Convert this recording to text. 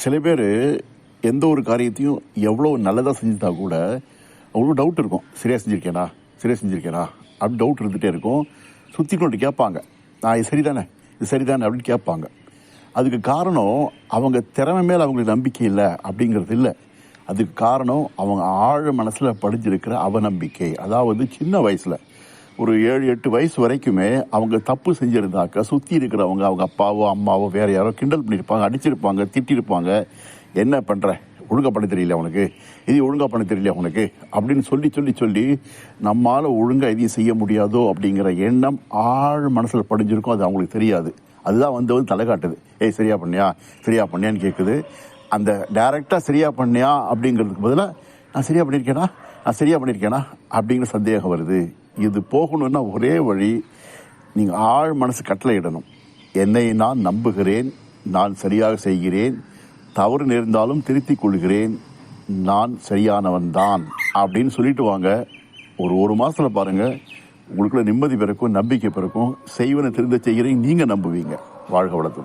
சில பேர் எந்த ஒரு காரியத்தையும் எவ்வளோ நல்லதாக செஞ்சுட்டா கூட அவங்களுக்கு டவுட் இருக்கும். சரியாக செஞ்சுருக்கேனா அப்படி டவுட் இருந்துகிட்டே இருக்கும். சுற்றி கொண்டு கேட்பாங்க, நான் இது சரிதானே அப்படின்னு கேட்பாங்க. அதுக்கு காரணம் அவங்க திறமை மேலே அவங்களுக்கு நம்பிக்கை இல்லை அப்படிங்கிறது இல்லை. அதுக்கு காரணம் அவங்க ஆழ மனசில் படிஞ்சிருக்கிற அவநம்பிக்கை. அதாவது சின்ன வயசில் ஒரு 7-8 வயசு வரைக்குமே அவங்க தப்பு செஞ்சுருந்தாக்க சுற்றி இருக்கிறவங்க, அவங்க அப்பாவோ அம்மாவோ வேற யாரோ கிண்டல் பண்ணியிருப்பாங்க, அடிச்சிருப்பாங்க, திட்டிருப்பாங்க. என்ன பண்ணுற, ஒழுங்கா பண்ண தெரியல உனக்கு, இது ஒழுங்கா பண்ண தெரியல உனக்கு அப்படின்னு சொல்லி நம்மால் ஒழுங்காக எதையும் செய்ய முடியாதோ அப்படிங்கிற எண்ணம் ஆழ் மனசில் படிஞ்சிருக்கும். அது அவங்களுக்கு தெரியாது. அதுதான் வந்து தலை காட்டுது. சரியா பண்ணியான்னு கேட்குது. அந்த டைரக்டாக சரியா பண்ணியா அப்படிங்கிறதுக்கு பதிலாக நான் சரியா பண்ணியிருக்கேனா அப்படிங்கிற சந்தேகம் வருது. இது போகணும்னா ஒரே வழி, நீங்கள் ஆழ் மனசு கட்டளை இடணும். என்னை நான் நம்புகிறேன், நான் சரியாக செய்கிறேன், தவறு நேர்ந்தாலும் திருத்திக் கொள்கிறேன், நான் சரியானவன் தான் அப்படின்னு சொல்லிட்டு வாங்க. ஒரு மாதத்தில் பாருங்கள், உங்களுக்குள்ள நிம்மதி பிறக்கும், நம்பிக்கை பிறக்கும். செய்வனை திருந்த செய்கிறேன், நீங்கள் நம்புவீங்க. வாழ்க வளத்துடன்.